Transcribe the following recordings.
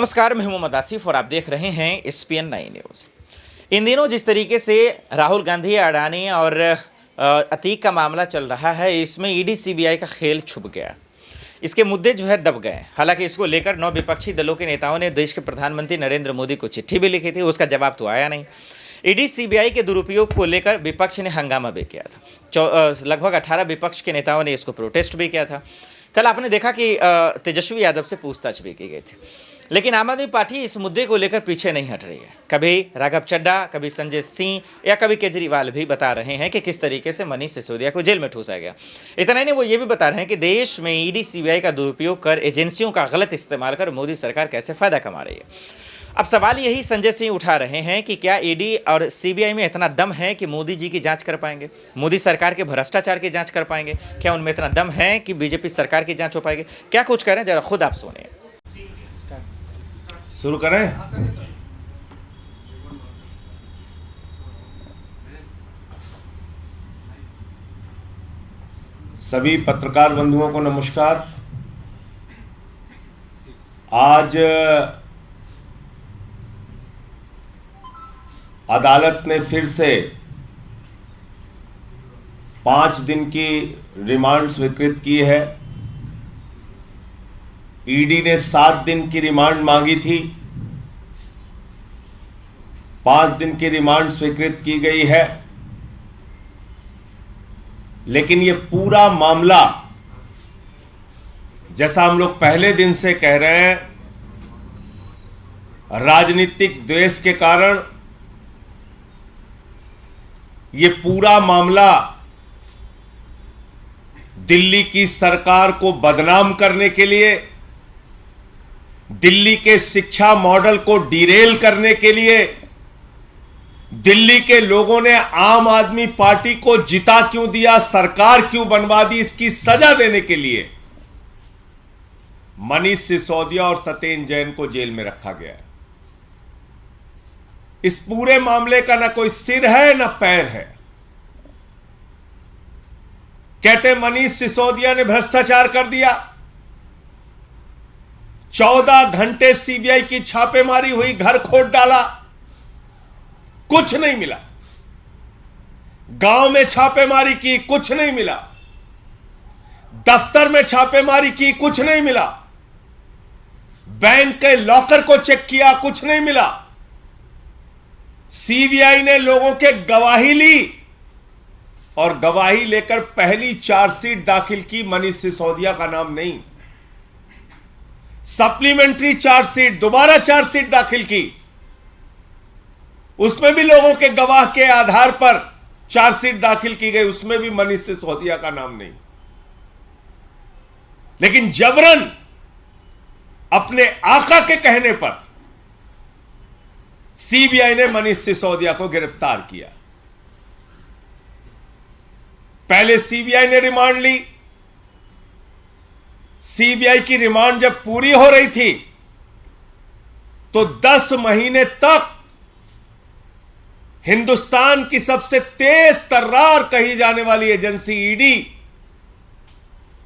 नमस्कार, मैं हूं मोहम्मद आसिफ और आप देख रहे हैं SPN 9 न्यूज़। इन दिनों जिस तरीके से राहुल गांधी, अडानी और अतीक का मामला चल रहा है, इसमें ईडी सीबीआई का खेल छुप गया। इसके मुद्दे जो है दब गए। हालांकि इसको लेकर 9 विपक्षी दलों के नेताओं ने देश के प्रधानमंत्री नरेंद्र मोदी को चिट्ठी भी लिखी थी, उसका जवाब तो आया नहीं। ईडी सीबीआई के दुरुपयोग को लेकर विपक्ष ने हंगामा भी किया था। लगभग 18 विपक्ष के नेताओं ने इसको प्रोटेस्ट भी किया था। कल आपने देखा कि तेजस्वी यादव से पूछताछ भी की गई थी, लेकिन आम आदमी पार्टी इस मुद्दे को लेकर पीछे नहीं हट रही है। कभी राघव चड्ढा, कभी संजय सिंह या कभी केजरीवाल भी बता रहे हैं कि किस तरीके से मनीष सिसोदिया को जेल में ठूसा गया। इतना ही नहीं, वो ये भी बता रहे हैं कि देश में ईडी सीबीआई का दुरुपयोग कर, एजेंसियों का गलत इस्तेमाल कर मोदी सरकार कैसे फायदा कमा रही है। अब सवाल यही संजय सिंह उठा रहे हैं कि क्या ईडी और सीबीआई में इतना दम है कि मोदी जी की जांच कर पाएंगे, मोदी सरकार के भ्रष्टाचार की जांच कर पाएंगे? क्या उनमें इतना दम है कि बीजेपी सरकार की जांच हो पाएगी? क्या कुछ करें, जरा खुद आप सुनिए। शुरू करें। सभी पत्रकार बंधुओं को नमस्कार। आज अदालत ने फिर से 5 दिन की रिमांड स्वीकृत की है। ईडी ने 7 दिन की रिमांड मांगी थी, 5 दिन की रिमांड स्वीकृत की गई है। लेकिन ये पूरा मामला, जैसा हम लोग पहले दिन से कह रहे हैं, राजनीतिक द्वेष के कारण ये पूरा मामला दिल्ली की सरकार को बदनाम करने के लिए, दिल्ली के शिक्षा मॉडल को डिरेल करने के लिए, दिल्ली के लोगों ने आम आदमी पार्टी को जिता क्यों दिया, सरकार क्यों बनवा दी, इसकी सजा देने के लिए मनीष सिसोदिया और सत्येंद्र जैन को जेल में रखा गया है। इस पूरे मामले का ना कोई सिर है ना पैर है। कहते मनीष सिसोदिया ने भ्रष्टाचार कर दिया। 14 घंटे सीबीआई की छापेमारी हुई, घर खोद डाला, कुछ नहीं मिला। गांव में छापेमारी की, कुछ नहीं मिला। दफ्तर में छापेमारी की, कुछ नहीं मिला। बैंक के लॉकर को चेक किया, कुछ नहीं मिला। सीबीआई ने लोगों के गवाही ली और गवाही लेकर पहली चार्जशीट दाखिल की, मनीष सिसोदिया का नाम नहीं। सप्लीमेंट्री चार्जशीट, दोबारा चार्जशीट दाखिल की, उसमें भी लोगों के गवाह के आधार पर चार्जशीट दाखिल की गई, उसमें भी मनीष सिसोदिया का नाम नहीं। लेकिन जबरन अपने आका के कहने पर सीबीआई ने मनीष सिसोदिया को गिरफ्तार किया। पहले सीबीआई ने रिमांड ली। सीबीआई की रिमांड जब पूरी हो रही थी तो 10 महीने तक हिंदुस्तान की सबसे तेज तर्रार कही जाने वाली एजेंसी ईडी,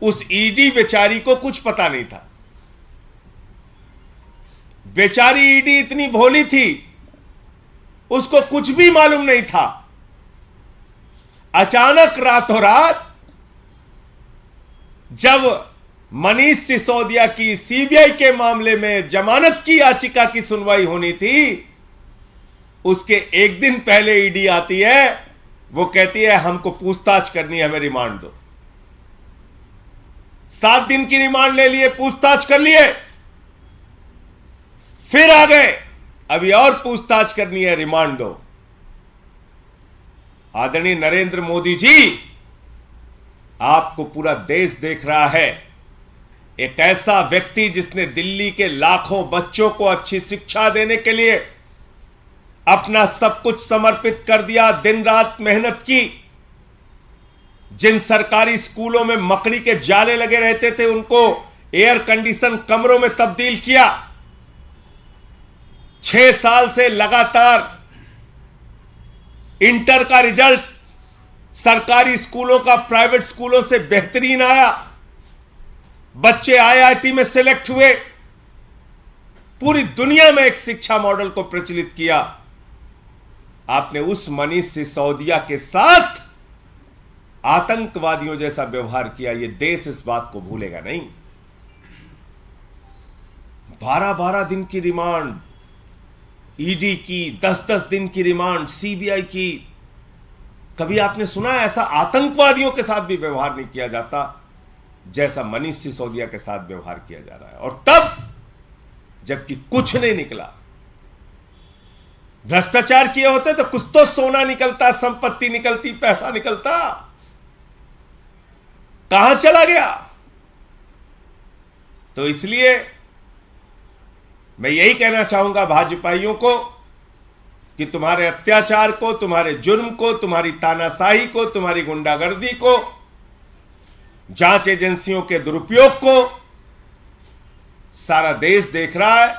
उस ईडी बेचारी को कुछ पता नहीं था। बेचारी ईडी इतनी भोली थी, उसको कुछ भी मालूम नहीं था। अचानक रातों रात जब मनीष सिसोदिया की सीबीआई के मामले में जमानत की याचिका की सुनवाई होनी थी, उसके एक दिन पहले ईडी आती है, वो कहती है हमको पूछताछ करनी है, हमें रिमांड दो। 7 दिन की रिमांड ले लिए, पूछताछ कर लिए, फिर आ गए, अभी और पूछताछ करनी है, रिमांड दो। आदरणीय नरेंद्र मोदी जी, आपको पूरा देश देख रहा है। एक ऐसा व्यक्ति जिसने दिल्ली के लाखों बच्चों को अच्छी शिक्षा देने के लिए अपना सब कुछ समर्पित कर दिया, दिन रात मेहनत की, जिन सरकारी स्कूलों में मकड़ी के जाले लगे रहते थे उनको एयर कंडीशन कमरों में तब्दील किया। 6 साल से लगातार इंटर का रिजल्ट सरकारी स्कूलों का प्राइवेट स्कूलों से बेहतरीन आया। बच्चे आईआईटी में सिलेक्ट हुए, पूरी दुनिया में एक शिक्षा मॉडल को प्रचलित किया, आपने उस मनीष सिसोदिया के साथ आतंकवादियों जैसा व्यवहार किया। यह देश इस बात को भूलेगा नहीं। 12-12 दिन की रिमांड ईडी की, 10-10 दिन की रिमांड सीबीआई की। कभी आपने सुना ऐसा आतंकवादियों के साथ भी व्यवहार नहीं किया जाता जैसा मनीष सिसोदिया के साथ व्यवहार किया जा रहा है। और तब जबकि कुछ नहीं निकला, भ्रष्टाचार किए होते तो कुछ तो सोना निकलता, संपत्ति निकलती, पैसा निकलता। कहां चला गया? तो इसलिए मैं यही कहना चाहूंगा भाजपाइयों को कि तुम्हारे अत्याचार को, तुम्हारे जुर्म को, तुम्हारी तानाशाही को, तुम्हारी गुंडागर्दी को, जांच एजेंसियों के दुरुपयोग को सारा देश देख रहा है।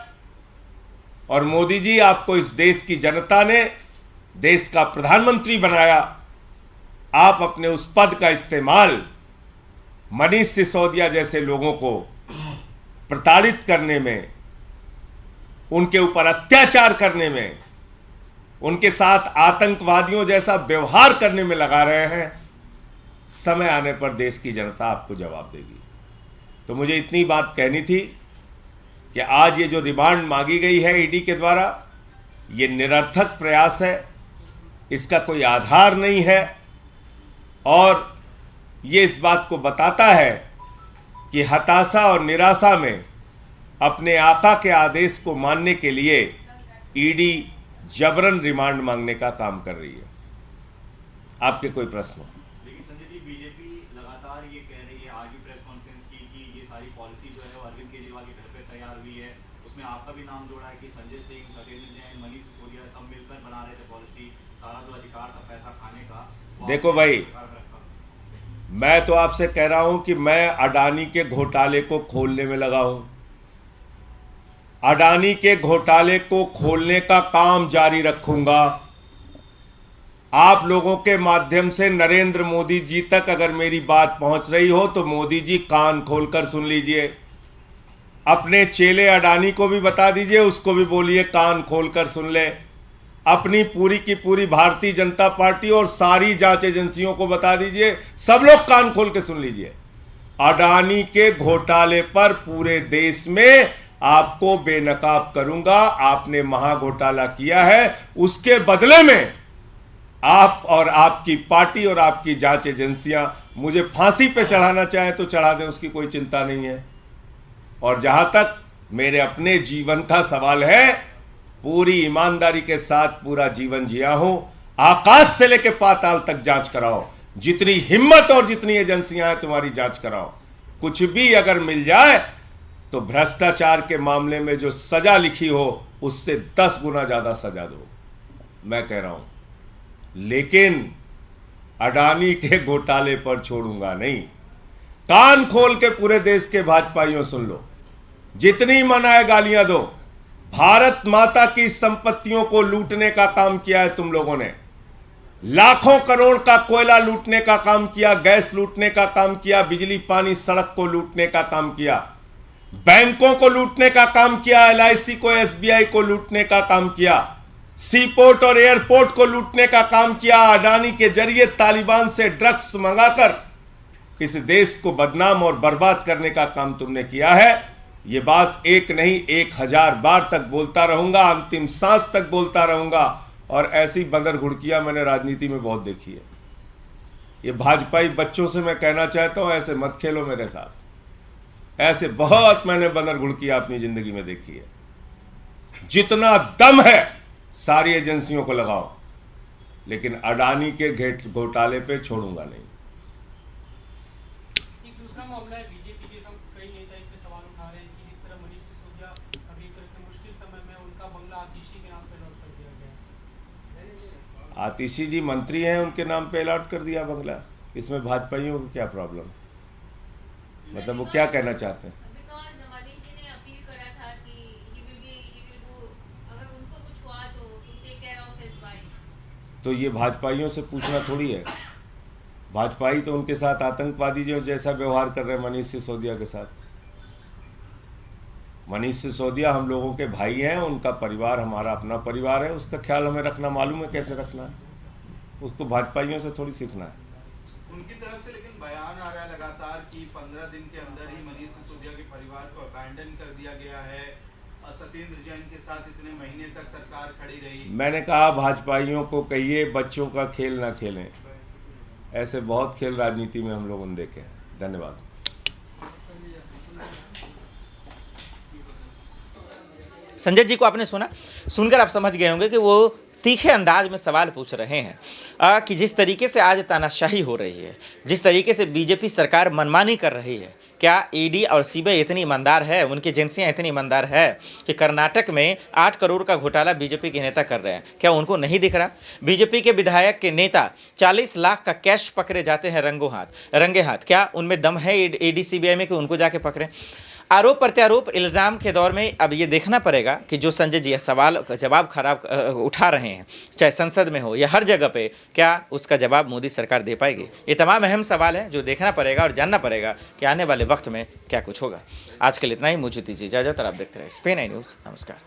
और मोदी जी, आपको इस देश की जनता ने देश का प्रधानमंत्री बनाया। आप अपने उस पद का इस्तेमाल मनीष सिसोदिया जैसे लोगों को प्रताड़ित करने में, उनके ऊपर अत्याचार करने में, उनके साथ आतंकवादियों जैसा व्यवहार करने में लगा रहे हैं। समय आने पर देश की जनता आपको जवाब देगी। तो मुझे इतनी बात कहनी थी कि आज ये जो रिमांड मांगी गई है ईडी के द्वारा, ये निरर्थक प्रयास है, इसका कोई आधार नहीं है। और ये इस बात को बताता है कि हताशा और निराशा में अपने आका के आदेश को मानने के लिए ईडी जबरन रिमांड मांगने का काम कर रही है। आपके कोई प्रश्न हो? लेकिन संजय जी, बीजेपी लगातार ये कह रही है, आज भी प्रेस कॉन्फ्रेंस की कि ये सारी पॉलिसी जो है वो अरविंद केजरीवाल के घर पे तैयार हुई है। उसमें आपका भी नाम जोड़ा है कि संजय सिंह, सत्येंद्र जैन, मनीष सिसोदिया सब मिलकर बना रहे थे पॉलिसी। सारा जो अधिकार था पैसा खाने का, देखो भाई, मैं तो आपसे कह रहा हूं कि मैं अडानी के घोटाले को खोलने में लगा हूं। अडानी के घोटाले को खोलने का काम जारी रखूंगा। आप लोगों के माध्यम से नरेंद्र मोदी जी तक अगर मेरी बात पहुंच रही हो तो मोदी जी कान खोलकर सुन लीजिए। अपने चेले अडानी को भी बता दीजिए, उसको भी बोलिए कान खोलकर सुन ले। अपनी पूरी की पूरी भारतीय जनता पार्टी और सारी जांच एजेंसियों को बता दीजिए, सब लोग कान खोल के सुन लीजिए। अडानी के घोटाले पर पूरे देश में आपको बेनकाब करूंगा। आपने महाघोटाला किया है, उसके बदले में आप और आपकी पार्टी और आपकी जांच एजेंसियां मुझे फांसी पे चढ़ाना चाहे तो चढ़ा दें, उसकी कोई चिंता नहीं है। और जहां तक मेरे अपने जीवन का सवाल है, पूरी ईमानदारी के साथ पूरा जीवन जिया हूं। आकाश से लेकर पाताल तक जांच कराओ, जितनी हिम्मत और जितनी एजेंसियां हैं तुम्हारी जांच कराओ। कुछ भी अगर मिल जाए तो भ्रष्टाचार के मामले में जो सजा लिखी हो उससे 10 गुना ज्यादा सजा दो, मैं कह रहा हूं। लेकिन अडानी के घोटाले पर छोड़ूंगा नहीं। कान खोल के पूरे देश के भाजपाइयों सुन लो, जितनी मन आए गालियां दो। भारत माता की संपत्तियों को लूटने का काम किया है तुम लोगों ने। लाखों करोड़ का कोयला लूटने का काम किया, गैस लूटने का काम किया, बिजली पानी सड़क को लूटने का काम किया, बैंकों को लूटने का काम किया, एलआईसी को, एसबीआई को लूटने का काम किया, सीपोर्ट और एयरपोर्ट को लूटने का काम किया। अडानी के जरिए तालिबान से ड्रग्स मंगाकर इस देश को बदनाम और बर्बाद करने का काम तुमने किया है। ये बात एक नहीं 1000 बार तक बोलता रहूंगा, अंतिम सांस तक बोलता रहूंगा। और ऐसी बंदर घुड़कियां मैंने राजनीति में बहुत देखी है। ये भाजपाई बच्चों से मैं कहना चाहता हूं, ऐसे मत खेलो मेरे साथ। ऐसे बहुत मैंने बंदर घुड़कियां अपनी जिंदगी में देखी है। जितना दम है सारी एजेंसियों को लगाओ, लेकिन अडानी के घोटाले पे छोड़ूंगा नहीं। एक दूसरा मामला है, बीजेपी के कई नेता इस पे सवाल उठा रहे हैं कि इस तरह मनीष सिसोदिया अभी इतने मुश्किल समय में उनका बंगला आतिशी के नाम पे अलॉट कर दिया गया। आतिशी जी मंत्री हैं, उनके नाम पे अलॉट कर दिया बंगला। इसमें भाजपाइयों को क्या प्रॉब्लम? मतलब वो क्या कहना चाहते हैं? तो ये भाजपाइयों से पूछना थोड़ी है। भाजपाई तो उनके साथ आतंकवादी जो जैसा व्यवहार कर रहे हैं मनीष सिसोदिया के साथ। मनीष सिसोदिया हम लोगों के भाई हैं, उनका परिवार हमारा अपना परिवार है, उसका ख्याल हमें रखना मालूम है कैसे रखना है, उसको भाजपाइयों से थोड़ी सीखना है। उनकी तरफ से लेकिन बयान आ रहा है लगातार कि 15 दिन के अंदर ही मनीष सिसोदिया के परिवार को अबैंडन कर दिया गया है, सत्येंद्र जैन के साथ इतने महीने तक सरकार खड़ी रही। मैंने कहा भाजपाइयों को कहिए बच्चों का खेल ना खेलें, ऐसे बहुत खेल राजनीति में हम लोगों ने देखे हैं। धन्यवाद। संजय जी को आपने सुना, सुनकर आप समझ गए होंगे कि वो तीखे अंदाज में सवाल पूछ रहे हैं कि जिस तरीके से आज तानाशाही हो रही है, जिस तरीके से बीजेपी सरकार मनमानी कर रही है, क्या ईडी और सीबीआई इतनी ईमानदार है, उनकी एजेंसियां इतनी ईमानदार है कि कर्नाटक में 8 करोड़ का घोटाला बीजेपी के नेता कर रहे हैं? क्या उनको नहीं दिख रहा? बीजेपी के विधायक के नेता 40 लाख का कैश पकड़े जाते हैं रंगे हाथ। क्या उनमें दम है ईडी सीबीआई में कि उनको जाके पकड़ें? आरोप प्रत्यारोप इल्ज़ाम के दौर में अब ये देखना पड़ेगा कि जो संजय जी सवाल जवाब खराब उठा रहे हैं, चाहे संसद में हो या हर जगह पे, क्या उसका जवाब मोदी सरकार दे पाएगी? ये तमाम अहम सवाल है जो देखना पड़ेगा और जानना पड़ेगा कि आने वाले वक्त में क्या कुछ होगा। आज के लिए इतना ही, मुझे दीजिए इजाज़त और आप देखते रहे SPN9 न्यूज़। नमस्कार।